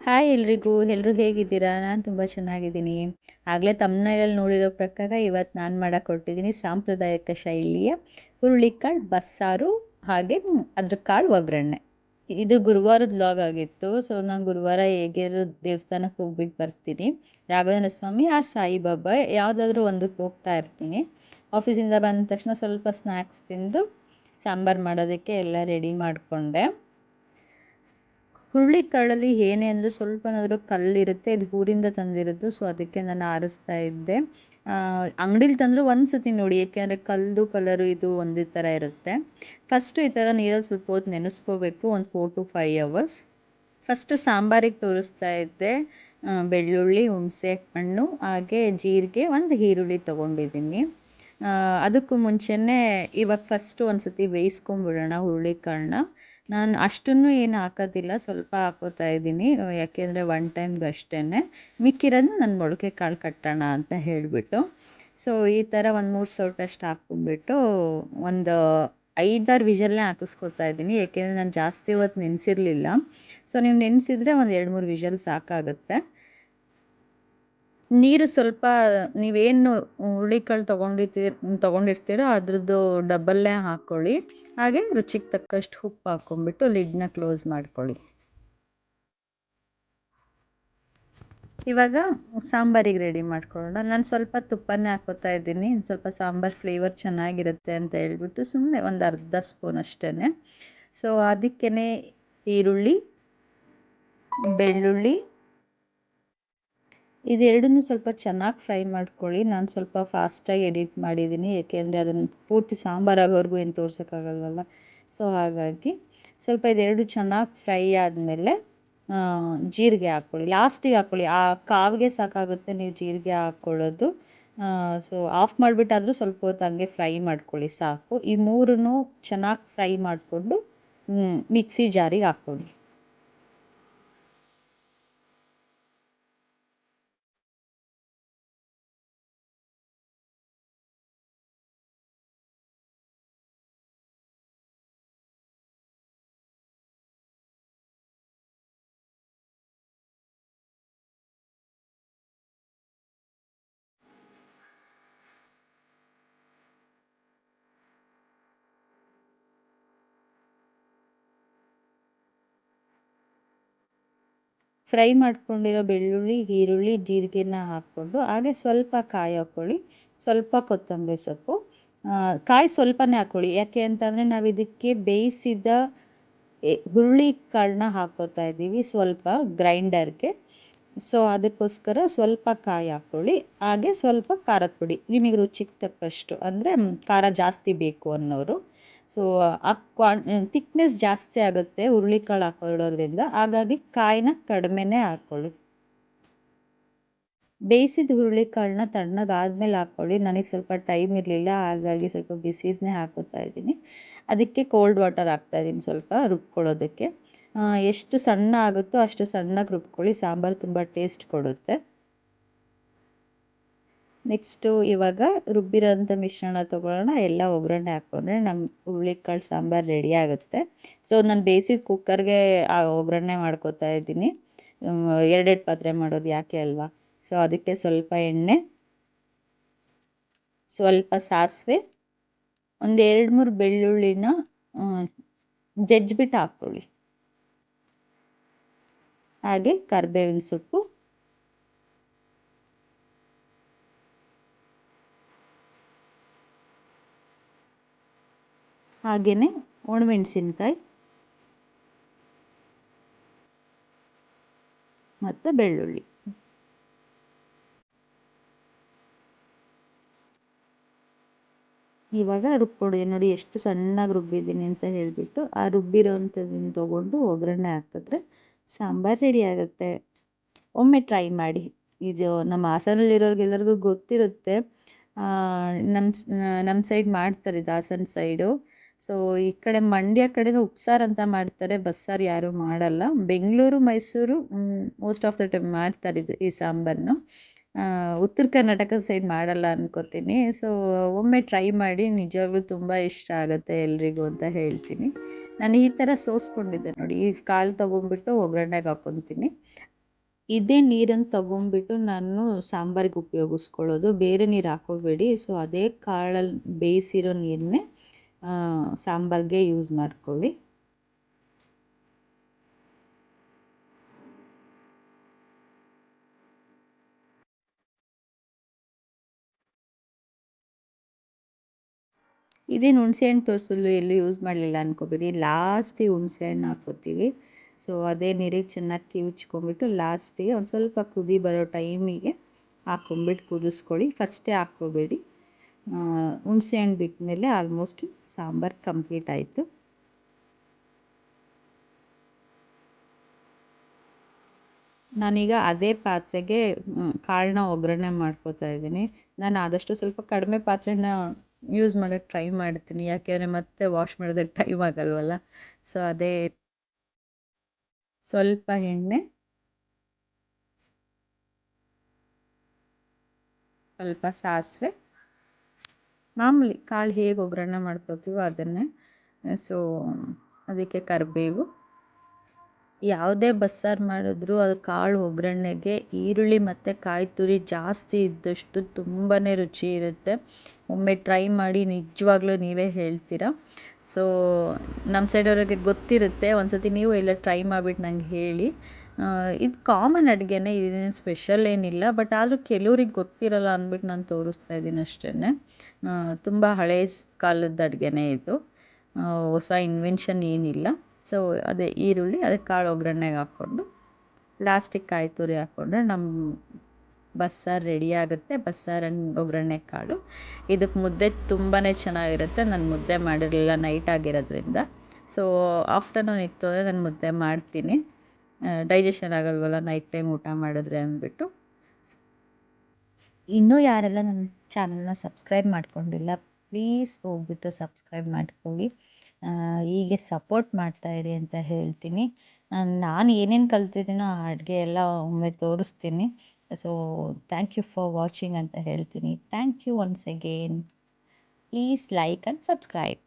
Hi ಎಲ್ರಿಗೂ. ಎಲ್ಲರೂ ಹೇಗಿದ್ದೀರಾ? ನಾನು ತುಂಬ ಚೆನ್ನಾಗಿದ್ದೀನಿ. ಆಗಲೇ ತಮ್ಬ್‌ನೈಲಲ್ಲಿ ನೋಡಿರೋ ಪ್ರಕಾರ ಇವತ್ತು ನಾನು ಮಾಡಕ್ಕೆ ಹೊರಟಿದ್ದೀನಿ ಸಾಂಪ್ರದಾಯಿಕ ಶೈಲಿಯ ಹುರುಳಿಕಾಳು ಬಸ್ಸಾರು ಹಾಗೆ ಅದ್ರ ಕಾಳು ಒಗ್ಗರಣೆ. ಇದು ಗುರುವಾರದ ವ್ಲಾಗ್ ಆಗಿತ್ತು. ಸೊ ನಾನು ಗುರುವಾರ ಹೇಗಿದ್ರು ದೇವಸ್ಥಾನಕ್ಕೆ ಹೋಗ್ಬಿಟ್ಟು ಬರ್ತೀನಿ. ರಾಘವೇಂದ್ರ ಸ್ವಾಮಿ ಆರ್ ಸಾಯಿಬಾಬಾ ಯಾವುದಾದ್ರೂ ಒಂದಕ್ಕೆ ಹೋಗ್ತಾ ಇರ್ತೀನಿ. ಆಫೀಸಿಂದ ಬಂದ ತಕ್ಷಣ ಸ್ವಲ್ಪ ಸ್ನ್ಯಾಕ್ಸ್ ತಿಂದು ಸಾಂಬಾರು ಮಾಡೋದಕ್ಕೆ ಎಲ್ಲ ರೆಡಿ ಮಾಡಿಕೊಂಡೆ. ಹುರುಳಿಕಾಳಲ್ಲಿ ಏನೇ ಅಂದರೂ ಸ್ವಲ್ಪನಾದರೂ ಕಲ್ಲಿರುತ್ತೆ. ಇದು ಊರಿಂದ ತಂದಿರೋದು, ಸೊ ಅದಕ್ಕೆ ನಾನು ಆರಿಸ್ತಾ ಇದ್ದೆ. ಅಂಗಡೀಲಿ ತಂದರೂ ಒಂದು ಸತಿ ನೋಡಿ, ಏಕೆಂದರೆ ಕಲರು ಇದು ಒಂದೇ ಥರ ಇರುತ್ತೆ. ಫಸ್ಟು ಈ ಥರ ನೀರಲ್ಲಿ ಸ್ವಲ್ಪ ಹೊತ್ತು ನೆನೆಸ್ಕೋಬೇಕು, ಒಂದು 4 to 5 hours. ಫಸ್ಟು ಸಾಂಬಾರಿಗೆ ತೋರಿಸ್ತಾ ಇದ್ದೆ. ಬೆಳ್ಳುಳ್ಳಿ, ಹುಣಸೆ ಹಣ್ಣು ಹಾಗೆ ಜೀರಿಗೆ, ಒಂದು ಈರುಳ್ಳಿ ತೊಗೊಂಡಿದ್ದೀನಿ. ಅದಕ್ಕೂ ಮುಂಚೆನೇ ಇವಾಗ ಫಸ್ಟು ಒಂದು ಸತಿ ಬೇಯಿಸ್ಕೊಂಬಿಡೋಣ ಹುರುಳಿಕಾಳನ್ನ. ನಾನು ಅಷ್ಟನ್ನು ಏನು ಹಾಕೋದಿಲ್ಲ, ಸ್ವಲ್ಪ ಹಾಕೋತಾ ಇದ್ದೀನಿ, ಯಾಕೆಂದರೆ ಒನ್ ಟೈಮ್ಗೆ ಅಷ್ಟೇ. ಮಿಕ್ಕಿರೋದನ್ನ ನಾನು ಮೊಳಕೆ ಕಾಳು ಕಟ್ಟೋಣ ಅಂತ ಹೇಳಿಬಿಟ್ಟು. ಸೊ ಈ ಥರ ಒಂದು 3 ಸೌಟಷ್ಟು ಹಾಕ್ಕೊಂಬಿಟ್ಟು ಒಂದು 5-6 ವಿಷಲ್ನೇ ಹಾಕಿಸ್ಕೊತಾ ಇದ್ದೀನಿ, ಏಕೆಂದರೆ ನಾನು ಜಾಸ್ತಿ ಹೊತ್ತು ನೆನೆಸಿರಲಿಲ್ಲ. ಸೊ ನೀವು ನೆನೆಸಿದ್ರೆ ಒಂದು 2-3 ವಿಷಲ್ ಸಾಕಾಗುತ್ತೆ. ನೀರು ಸ್ವಲ್ಪ ನೀವೇನು ಹುರುಳಿಕಾಳು ತೊಗೊಂಡಿರ್ತೀರೋ ಅದ್ರದ್ದು ಡಬಲ್ಲೇ ಹಾಕ್ಕೊಳ್ಳಿ. ಹಾಗೆ ರುಚಿಗೆ ತಕ್ಕಷ್ಟು ಉಪ್ಪು ಹಾಕ್ಕೊಂಬಿಟ್ಟು ಲಿಡ್ನ ಕ್ಲೋಸ್ ಮಾಡ್ಕೊಳ್ಳಿ. ಇವಾಗ ಸಾಂಬಾರಿಗೆ ರೆಡಿ ಮಾಡ್ಕೊಳ್ಳೋಣ. ನಾನು ಸ್ವಲ್ಪ ತುಪ್ಪನೇ ಹಾಕೋತಾ ಇದ್ದೀನಿ, ಸ್ವಲ್ಪ ಸಾಂಬಾರು ಫ್ಲೇವರ್ ಚೆನ್ನಾಗಿರುತ್ತೆ ಅಂತ ಹೇಳ್ಬಿಟ್ಟು ಸುಮ್ಮನೆ ಒಂದು ಅರ್ಧ ಸ್ಪೂನ್ ಅಷ್ಟೇ. ಸೊ ಅದಕ್ಕೇ ಈರುಳ್ಳಿ, ಬೆಳ್ಳುಳ್ಳಿ ಇದೆರಡನ್ನೂ ಸ್ವಲ್ಪ ಚೆನ್ನಾಗಿ ಫ್ರೈ ಮಾಡ್ಕೊಳ್ಳಿ. ನಾನು ಸ್ವಲ್ಪ ಫಾಸ್ಟಾಗಿ ಎಡಿಟ್ ಮಾಡಿದ್ದೀನಿ, ಏಕೆಂದರೆ ಅದನ್ನು ಪೂರ್ತಿ ಸಾಂಬಾರಾಗೋವರೆಗೂ ಏನು ತೋರ್ಸೋಕ್ಕಾಗಲ್ವಲ್ಲ. ಸೊ ಹಾಗಾಗಿ ಸ್ವಲ್ಪ ಇದೆರಡು ಚೆನ್ನಾಗಿ ಫ್ರೈ ಆದಮೇಲೆ ಜೀರಿಗೆ ಹಾಕ್ಕೊಳ್ಳಿ. ಲಾಸ್ಟಿಗೆ ಹಾಕ್ಕೊಳ್ಳಿ, ಆ ಕಾವಿಗೆ ಸಾಕಾಗುತ್ತೆ ನೀವು ಜೀರಿಗೆ ಹಾಕ್ಕೊಳ್ಳೋದು. ಸೊ ಆಫ್ ಮಾಡಿಬಿಟ್ಟಾದರೂ ಸ್ವಲ್ಪ ಹೊತ್ತು ಹಂಗೆ ಫ್ರೈ ಮಾಡ್ಕೊಳ್ಳಿ ಸಾಕು. ಈ ಮೂರನ್ನು ಚೆನ್ನಾಗಿ ಫ್ರೈ ಮಾಡಿಕೊಂಡು ಮಿಕ್ಸಿ ಜಾರಿಗೆ ಹಾಕ್ಕೊಳ್ಳಿ. ಫ್ರೈ ಮಾಡ್ಕೊಂಡಿರೋ ಬೆಳ್ಳುಳ್ಳಿ, ಈರುಳ್ಳಿ, ಜೀರಿಗೆನ ಹಾಕ್ಕೊಂಡು ಹಾಗೆ ಸ್ವಲ್ಪ ಕಾಯಿ ಹಾಕ್ಕೊಳ್ಳಿ, ಸ್ವಲ್ಪ ಕೊತ್ತಂಬರಿ ಸೊಪ್ಪು. ಕಾಯಿ ಸ್ವಲ್ಪನೇ ಹಾಕ್ಕೊಳ್ಳಿ, ಯಾಕೆ ಅಂತಂದರೆ ನಾವು ಇದಕ್ಕೆ ಬೇಯಿಸಿದ ಹುರುಳಿ ಕಾಳನ್ನ ಹಾಕ್ಕೋತಾ ಇದ್ದೀವಿ ಸ್ವಲ್ಪ ಗ್ರೈಂಡರ್ಗೆ. ಸೊ ಅದಕ್ಕೋಸ್ಕರ ಸ್ವಲ್ಪ ಕಾಯಿ ಹಾಕ್ಕೊಳ್ಳಿ, ಹಾಗೆ ಸ್ವಲ್ಪ ಖಾರದ ಪುಡಿ ನಿಮಗೆ ರುಚಿಗೆ ತಕ್ಕಷ್ಟು, ಅಂದರೆ ಖಾರ ಜಾಸ್ತಿ ಬೇಕು ಅನ್ನೋರು. ಸೊ ಆ ಥಿಕ್ನೆಸ್ ಜಾಸ್ತಿ ಆಗುತ್ತೆ ಹುರುಳಿಕಾಳು ಹಾಕೊಳ್ಳೋದ್ರಿಂದ, ಹಾಗಾಗಿ ಕಾಯಿನ ಕಡಿಮೆನೇ ಹಾಕ್ಕೊಳ್ಳಿ. ಬೇಯಿಸಿದ ಹುರುಳಿಕಾಳನ್ನ ತಣ್ಣಗಾದ್ಮೇಲೆ ಹಾಕ್ಕೊಳ್ಳಿ. ನನಗೆ ಸ್ವಲ್ಪ ಟೈಮ್ ಇರಲಿಲ್ಲ, ಹಾಗಾಗಿ ಸ್ವಲ್ಪ ಬಿಸಿದನ್ನೇ ಹಾಕೋತಾ ಇದ್ದೀನಿ. ಅದಕ್ಕೆ ಕೋಲ್ಡ್ ವಾಟರ್ ಹಾಕ್ತಾಯಿದ್ದೀನಿ ಸ್ವಲ್ಪ ರುಬ್ಕೊಳ್ಳೋದಕ್ಕೆ. ಎಷ್ಟು ಸಣ್ಣ ಆಗುತ್ತೋ ಅಷ್ಟು ಸಣ್ಣಗೆ ರುಬ್ಕೊಳ್ಳಿ, ಸಾಂಬಾರು ತುಂಬ ಟೇಸ್ಟ್ ಕೊಡುತ್ತೆ. ನೆಕ್ಸ್ಟು ಇವಾಗ ರುಬ್ಬಿರೋಂಥ ಮಿಶ್ರಣ ತೊಗೊಳ್ಳೋಣ, ಎಲ್ಲ ಒಗ್ಗರಣೆ ಹಾಕ್ಕೊಂಡ್ರೆ ನಮ್ಮ ಹುರುಳಿಕಾಳು ಸಾಂಬಾರು ರೆಡಿ ಆಗುತ್ತೆ. ಸೊ ನಾನು ಬೇಯಿಸಿದ ಕುಕ್ಕರ್ಗೆ ಆ ಒಗ್ಗರಣೆ ಮಾಡ್ಕೋತಾ ಇದ್ದೀನಿ. ಎರಡೆರಡು ಪಾತ್ರೆ ಮಾಡೋದು ಯಾಕೆ ಅಲ್ವಾ. ಸೊ ಅದಕ್ಕೆ ಸ್ವಲ್ಪ ಎಣ್ಣೆ, ಸ್ವಲ್ಪ ಸಾಸಿವೆ, ಒಂದು 2-3 ಬೆಳ್ಳುಳ್ಳಿನ ಜಜ್ಜಿಬಿಟ್ಟು ಹಾಕ್ಕೊಳ್ಳಿ, ಹಾಗೆ ಕರಿಬೇವಿನ ಸೊಪ್ಪು, ಹಾಗೆಯೇ ಒಣಮೆಣಸಿನ್ಕಾಯಿ ಮತ್ತು ಬೆಳ್ಳುಳ್ಳಿ. ಇವಾಗ ರುಬ್ಬಿಕೊಡಿ, ನೋಡಿ ಎಷ್ಟು ಸಣ್ಣಗೆ ರುಬ್ಬಿದ್ದೀನಿ ಅಂತ ಹೇಳಿಬಿಟ್ಟು. ಆ ರುಬ್ಬಿರೋವಂಥದ್ದನ್ನು ತೊಗೊಂಡು ಒಗ್ಗರಣೆ ಹಾಕಿದ್ರೆ ಸಾಂಬಾರು ರೆಡಿ ಆಗುತ್ತೆ. ಒಮ್ಮೆ ಟ್ರೈ ಮಾಡಿ. ಇದು ನಮ್ಮ ಹಾಸನಲ್ಲಿರೋರಿಗೆಲ್ಲರಿಗೂ ಗೊತ್ತಿರುತ್ತೆ. ನಮ್ಮ ಸೈಡ್ ಮಾಡ್ತಾರೆ, ಇದು ಹಾಸನ ಸೈಡು. ಸೊ ಈ ಕಡೆ ಮಂಡ್ಯ ಕಡೆನೂ ಉಪ್ಸಾರು ಅಂತ ಮಾಡ್ತಾರೆ, ಬಸ್ಸಾರು ಯಾರೂ ಮಾಡಲ್ಲ. Bengaluru, Mysuru most of the time ಮಾಡ್ತಾರೆ ಈ ಸಾಂಬಾರನ್ನು. ಉತ್ತರ ಕರ್ನಾಟಕ ಸೈಡ್ ಮಾಡಲ್ಲ ಅನ್ಕೋತೀನಿ. ಸೊ ಒಮ್ಮೆ ಟ್ರೈ ಮಾಡಿ, ನಿಜವಾಗ್ಲೂ ತುಂಬ ಇಷ್ಟ ಆಗುತ್ತೆ ಎಲ್ರಿಗೂ ಅಂತ ಹೇಳ್ತೀನಿ. ನಾನು ಈ ಥರ ಸೋಸ್ಕೊಂಡಿದ್ದೆ ನೋಡಿ, ಈ ಕಾಳು ತೊಗೊಂಡ್ಬಿಟ್ಟು ಒಗ್ಗರಣೆಗೆ ಹಾಕ್ಕೊತೀನಿ. ಇದೇ ನೀರನ್ನು ತಗೊಂಡ್ಬಿಟ್ಟು ನಾನು ಸಾಂಬಾರಿಗೆ ಉಪಯೋಗಿಸ್ಕೊಳ್ಳೋದು. ಬೇರೆ ನೀರು ಹಾಕ್ಕೋಬೇಡಿ. ಸೊ ಅದೇ ಕಾಳಲ್ಲಿ ಬೇಯಿಸಿರೋ ನೀರನ್ನೇ ಸಾಂಬಾರಿಗೆ ಯೂಸ್ ಮಾಡ್ಕೊಳ್ಳಿ. ಇದೇನು ಹುಣಸೆಹಣ್ಣು ತೋರಿಸಲು ಎಲ್ಲೂ ಯೂಸ್ ಮಾಡಲಿಲ್ಲ ಅಂದ್ಕೋಬೇಡಿ. ಲಾಸ್ಟಿಗೆ ಹುಣಸೆಹಣ್ಣು ಹಾಕ್ಕೋತೀವಿ. ಸೊ ಅದೇ ನೀರಿಗೆ ಚೆನ್ನಾಗಿ ಕಿವುಚ್ಕೊಂಬಿಟ್ಟು ಲಾಸ್ಟಿಗೆ ಒಂದು ಸ್ವಲ್ಪ ಕುದಿ ಬರೋ ಟೈಮಿಗೆ ಹಾಕ್ಕೊಂಬಿಟ್ಟು ಕುದಿಸ್ಕೊಳ್ಳಿ. ಫಸ್ಟೇ ಹಾಕ್ಕೋಬೇಡಿ. ಹುಣಸೆಹಣ್ಣು ಬಿಟ್ಟಮೇಲೆ ಆಲ್ಮೋಸ್ಟ್ ಸಾಂಬಾರು ಕಂಪ್ಲೀಟ್ ಆಯಿತು. ನಾನೀಗ ಅದೇ ಪಾತ್ರೆಗೆ ಕಾಳನ್ನ ಒಗ್ಗರಣೆ ಮಾಡ್ಕೋತಾ ಇದ್ದೀನಿ. ನಾನು ಆದಷ್ಟು ಸ್ವಲ್ಪ ಕಡಿಮೆ ಪಾತ್ರೆನ ಯೂಸ್ ಮಾಡೋಕ್ಕೆ ಟ್ರೈ ಮಾಡ್ತೀನಿ. ಯಾಕೆಂದರೆ ಮತ್ತೆ ವಾಶ್ ಮಾಡೋದಕ್ಕೆ ಟೈಮ್ ಆಗಲ್ವಲ್ಲ. ಸೊ ಅದೇ ಸ್ವಲ್ಪ ಎಣ್ಣೆ, ಸ್ವಲ್ಪ ಸಾಸಿವೆ, ಮಾಮೂಲಿ ಕಾಳು ಹೇಗೆ ಒಗ್ಗರಣೆ ಮಾಡ್ಕೋತೀವೋ ಅದನ್ನೇ. ಸೊ ಅದಕ್ಕೆ ಕರಿಬೇವು. ಯಾವುದೇ ಬಸ್ಸಾರು ಮಾಡಿದ್ರೂ ಅದು ಕಾಳು ಒಗ್ಗರಣೆಗೆ ಈರುಳ್ಳಿ ಮತ್ತು ಕಾಯಿ ತುರಿ ಜಾಸ್ತಿ ಇದ್ದಷ್ಟು ತುಂಬಾ ರುಚಿ ಇರುತ್ತೆ. ಒಮ್ಮೆ ಟ್ರೈ ಮಾಡಿ, ನಿಜವಾಗ್ಲೂ ನೀವೇ ಹೇಳ್ತೀರಾ. ಸೊ ನಮ್ಮ ಸೈಡವ್ರಿಗೆ ಗೊತ್ತಿರುತ್ತೆ. ಒಂದು ಸತಿ ನೀವು ಎಲ್ಲ ಟ್ರೈ ಮಾಡಿಬಿಟ್ಟು ನಂಗೆ ಹೇಳಿ. ಇದು ಕಾಮನ್ ಅಡುಗೆನೇ, ಇದೇನು ಸ್ಪೆಷಲ್ ಏನಿಲ್ಲ. ಬಟ್ ಆದರೂ ಕೆಲವ್ರಿಗೆ ಗೊತ್ತಿರಲ್ಲ ಅಂದ್ಬಿಟ್ಟು ನಾನು ತೋರಿಸ್ತಾ ಇದ್ದೀನಿ ಅಷ್ಟೇ. ತುಂಬ ಹಳೇ ಕಾಲದ ಅಡುಗೆನೇ ಇದು, ಹೊಸ ಇನ್ವೆನ್ಷನ್ ಏನಿಲ್ಲ. ಸೊ ಅದೇ ಈರುಳ್ಳಿ, ಅದಕ್ಕೆ ಕಾಳು ಒಗ್ಗರಣೆಗೆ ಹಾಕ್ಕೊಂಡು ಲಾಸ್ಟಿಗೆ ಕಾಯಿ ತುರಿ ಹಾಕ್ಕೊಂಡ್ರೆ ನಮ್ಮ ಬಸ್ಸಾರು ರೆಡಿ ಆಗುತ್ತೆ. ಬಸ್ಸಾರನ್ನು ಒಗ್ಗರಣೆ ಕಾಳು. ಇದಕ್ಕೆ ಮುದ್ದೆ ತುಂಬಾ ಚೆನ್ನಾಗಿರುತ್ತೆ. ನಾನು ಮುದ್ದೆ ಮಾಡಿರಲಿಲ್ಲ, ನೈಟ್ ಆಗಿರೋದ್ರಿಂದ. ಸೊ ಆಫ್ಟರ್ನೂನ್ ಇತ್ತು ಅಂದರೆ ನಾನು ಮುದ್ದೆ ಮಾಡ್ತೀನಿ. ಡೈಜೆಷನ್ ಆಗಲ್ವಲ್ಲ ನೈಟ್ ಟೈಮ್ ಊಟ ಮಾಡಿದ್ರೆ ಅಂದ್ಬಿಟ್ಟು. ಇನ್ನೂ ಯಾರೆಲ್ಲ ನನ್ನ ಚಾನಲ್ನ ಸಬ್ಸ್ಕ್ರೈಬ್ ಮಾಡ್ಕೊಂಡಿಲ್ಲ, ಪ್ಲೀಸ್ ಹೋಗ್ಬಿಟ್ಟು ಸಬ್ಸ್ಕ್ರೈಬ್ ಮಾಡ್ಕೊಳ್ಳಿ. ಹೀಗೆ ಸಪೋರ್ಟ್ ಮಾಡ್ತಾಯಿರಿ ಅಂತ ಹೇಳ್ತೀನಿ. ನಾನು ಏನೇನು ಕಲ್ತಿದ್ದೀನೋ ಆ ಅಡುಗೆ ಎಲ್ಲ ಒಮ್ಮೆ ತೋರಿಸ್ತೀನಿ. So thank you for watching ಅಂತ ಹೇಳ್ತೀನಿ. Thank you once again. Please like and subscribe.